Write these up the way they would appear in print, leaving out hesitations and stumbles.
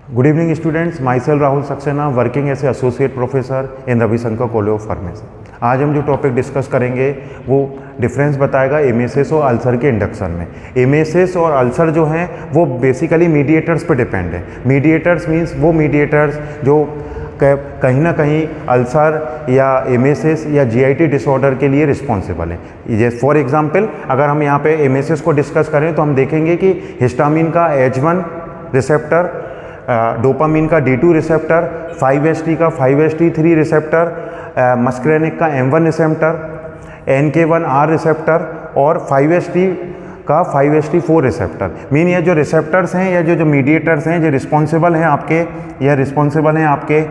Good evening students, myself Rahul Saxena working as a associate professor in Ravishankar college of pharmacy. आज हम जो topic discuss करेंगे वो difference बताएगा एमएसएस और अल्सर के इंडक्शन में। एमएसएस और अल्सर जो हैं वो बेसिकली मीडिएटर्स पे डिपेंड है। मीडिएटर्स मीन्स वो मीडिएटर्स जो कहीं ना कहीं अल्सर या एमएसएस या जीआईटी डिसऑर्डर के लिए रिस्पॉन्सिबल है। जैसे फॉर एग्जांपल अगर हम यहाँ पे एमएसएस को डिस्कस करें तो हम देखेंगे कि हिस्टामिन का H1 रिसेप्टर, डोपामिन का D2 रिसेप्टर, 5-HT का 5-HT3 रिसेप्टर, मस्करेनिक का M1 रिसेप्टर, NK1R रिसेप्टर और 5-HT का 5-HT4 रिसेप्टर। मीन ये जो रिसेप्टर्स हैं या जो मीडिएटर्स हैं जो रिस्पॉन्सिबल हैं आपके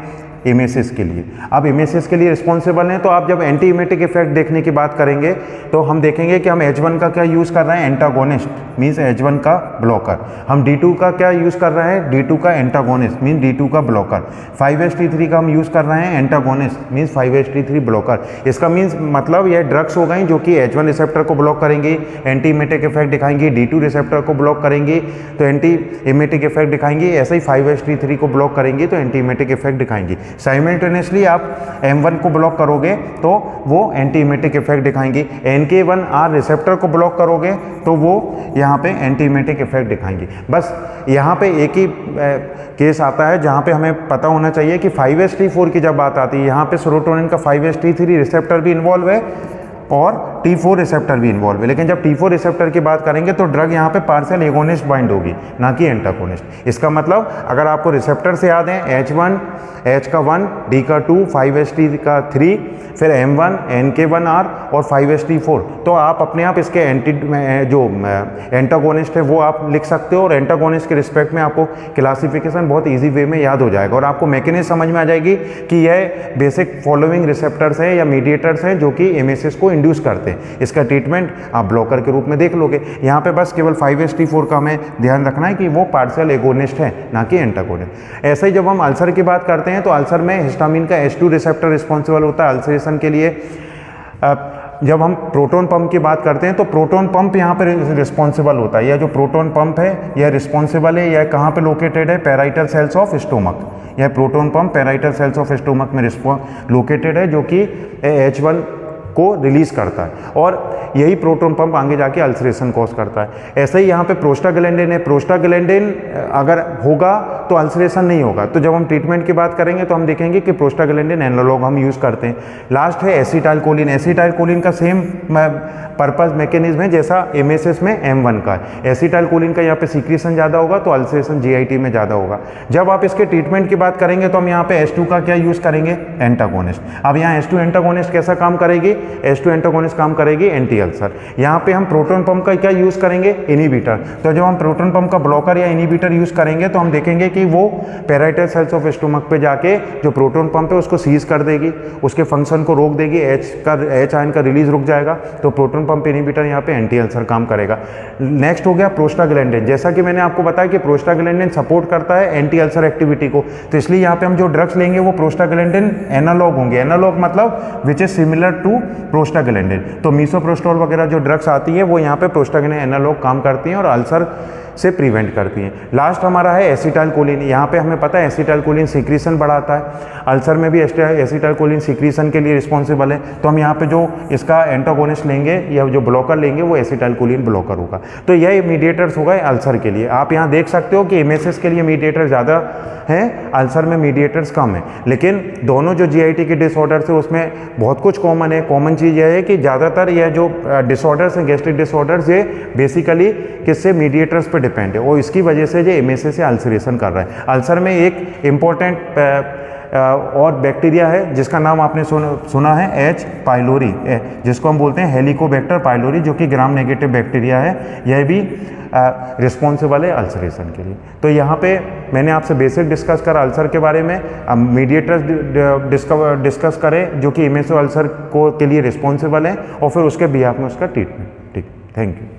एमएसएस के लिए। अब एमएसएस के लिए रिस्पॉन्सिबल हैं तो आप जब एंटी इमेटिक इफेक्ट देखने की बात करेंगे तो हम देखेंगे कि हम H1 का क्या यूज़ कर रहे हैं, एंटागोनिस्ट मीन्स H1 का ब्लॉकर। हम D2 का क्या यूज़ कर रहे हैं, D2 का एंटागोनिस्ट मीन D2 का ब्लॉकर। 5-HT3 का हम यूज़ कर रहे हैं एंटागोनिस्ट मीन्स 5-HT3 ब्लॉकर। इसका मीन्स मतलब ये ड्रग्स हो गई जो कि H1 रिसेप्टर को ब्लॉक करेंगी, एंटी इमेटिक इफेक्ट दिखाएंगी, D2 रिसेप्टर को ब्लॉक करेंगी तो एंटी इमेटिक इफेक्ट दिखाएंगी, ऐसे ही 5-HT3 को ब्लॉक करेंगी तो एंटी इमेटिक इफेक्ट दिखाएंगी। साइमल्टेनियसली आप M1 को ब्लॉक करोगे तो वो एंटी इमेटिक इफेक्ट दिखाएंगी, NK1R रिसेप्टर को ब्लॉक करोगे तो वो यहाँ पे एंटी इमेटिक इफेक्ट दिखाएंगी। बस यहाँ पे एक ही केस आता है जहाँ पे हमें पता होना चाहिए कि 5-HT4 की जब बात आती है यहाँ पे सेरोटोनिन का 5-HT3 रिसेप्टर भी इन्वॉल्व है और T4 रिसेप्टर भी इन्वॉल्व है। लेकिन जब T4 रिसेप्टर की बात करेंगे तो ड्रग यहाँ पे पार्शियल एगोनिस्ट बाइंड होगी ना कि एंटागोनिस्ट। इसका मतलब अगर आपको रिसेप्टर से याद है H1, H का 1, D का 2, 5-HT का 3, फिर M1, NK1R और 5-HT4 तो आप अपने आप इसके जो एंटागोनिस्ट है वो आप लिख सकते हो और एंटागोनिस्ट के रिस्पेक्ट में आपको क्लासिफिकेशन बहुत ईजी वे में याद हो जाएगा और आपको मैकेनिज्म समझ में आ जाएगी कि यह बेसिक फॉलोइंग रिसेप्टर्स हैं या मीडिएटर्स हैं जो कि एमएसएस को इंड्यूस करते हैं। इसका ट्रीटमेंट आप ब्लॉकर के रूप में देख लोगे। यहाँ पे बस केवल 5-HT4 का हमें ध्यान रखना है कि वो पार्शियल एगोनिस्ट है ना कि एंटागोनिस्ट। ऐसे ही जब हम अल्सर की बात करते हैं तो अल्सर में हिस्टामिन का H2 रिसेप्टर रिस्पॉन्सिबल होता है अल्सरेशन के लिए। जब हम प्रोटोन पंप की बात करते हैं तो प्रोटोन पंप यहाँ पे रिस्पॉन्सिबल होता है। यह जो प्रोटोन पंप है यह रिस्पॉन्सिबल है, यह कहाँ पे लोकेटेड है, पैराइटल सेल्स ऑफ स्टोमक। यह proton pump parietal cells of stomach में लोकेटेड है जो कि H1 को रिलीज करता है और यही प्रोटोन पंप आगे जाके अल्सरेशन कॉज करता है। ऐसे ही यहाँ पे प्रोस्टाग्लैंडिन है। प्रोस्टाग्लैंडिन अगर होगा तो अल्सरेशन नहीं होगा। तो जब हम ट्रीटमेंट की बात करेंगे तो हम देखेंगे कि प्रोस्टाग्लैंडिन एनालॉग हम यूज़ करते हैं। लास्ट है एसिटाइलकोलिन। एसिटाइलकोलिन का सेम पर्पस मैकेनिज्म है जैसा एमएसएस में M1 का है। एसिटाइलकोलिन का यहाँ पे सीक्रेशन ज़्यादा होगा तो अल्सरेशन जीआईटी में ज़्यादा होगा। जब आप इसके ट्रीटमेंट की बात करेंगे तो हम यहाँ पे H2 का क्या यूज़ करेंगे, एंटागोनिस्ट। अब यहाँ H2 एंटागोनिस्ट कैसा काम करेगी, H2 एंटागोनिस्ट काम करेगी एंटी अल्सर। यहाँ पे हम प्रोटोन पंप का क्या यूज़ करेंगे, इनहिबिटर। तो जब हम प्रोटोन पंप का ब्लॉकर या इनहिबिटर यूज़ करेंगे तो हम देखेंगे कि वो पैराइटल सेल्स ऑफ स्टोमक पे जाके जो प्रोटोन पंप है उसको सीज कर देगी, उसके फंक्शन को रोक देगी, H आयन का रिलीज रुक जाएगा तो प्रोटोन पंप इनहिबिटर यहाँ पे एंटी अल्सर काम करेगा। नेक्स्ट हो गया प्रोस्टाग्लैंडिन। जैसा कि मैंने आपको बताया कि प्रोस्टाग्लैंडिन सपोर्ट करता है एंटी अल्सर एक्टिविटी को, तो इसलिए यहाँ पे हम जो ड्रग्स लेंगे वो प्रोस्टाग्लैंडिन एनालॉग होंगे। एनालॉग मतलब which is similar to prostaglandin. तो मीसोप्रोस्टोल वगैरह जो ड्रग्स आती है वो यहाँ पे प्रोस्टाग्लैंडिन एनालॉग काम करती हैं और अल्सर से प्रिवेंट करती हैं। लास्ट हमारा है एसिटाइलकोलिन। यहाँ पे हमें पता है एसिटाइलकोलिन सीक्रेशन बढ़ाता है। अल्सर में भी एसिटाइलकोलिन सीक्रेशन के लिए रिस्पॉन्सिबल है तो हम यहाँ पे जो इसका एंटागोनिस्ट लेंगे या जो ब्लॉकर लेंगे वो एसिटाइलकोलिन ब्लॉकर होगा। तो यह मीडिएटर्स होगा अल्सर के लिए। आप यहाँ देख सकते हो कि एमएसएस के लिए मीडिएटर ज़्यादा हैं, अल्सर में मीडिएटर्स कम है। लेकिन दोनों जो जीआईटी के डिसऑर्डर्स है उसमें बहुत कुछ कॉमन है। कॉमन चीज़ यह है कि ज़्यादातर यह जो डिसऑर्डर्स हैं गैस्ट्रिक डिसऑर्डर्स ये बेसिकली किससे, मीडिएटर्स पे डिपेंड है और इसकी वजह से जो एमएसएस से अल्सरेशन कर रहा है। अल्सर में एक इम्पॉर्टेंट और बैक्टीरिया है जिसका नाम आपने सुना है H पाइलोरी, जिसको हम बोलते हैं हेलिकोबैक्टर पाइलोरी, जो कि ग्राम नेगेटिव बैक्टीरिया है। यह भी रिस्पॉन्सिबल है अल्सरेशन के लिए। तो यहाँ पे मैंने आपसे बेसिक डिस्कस करा अल्सर के बारे में। अब मीडिएटर्स डिस्कस करें जो कि एमएसओ अल्सर को के लिए रिस्पॉन्सिबल है और फिर उसके बिहाफ में उसका ट्रीटमेंट। ठीक, थैंक यू।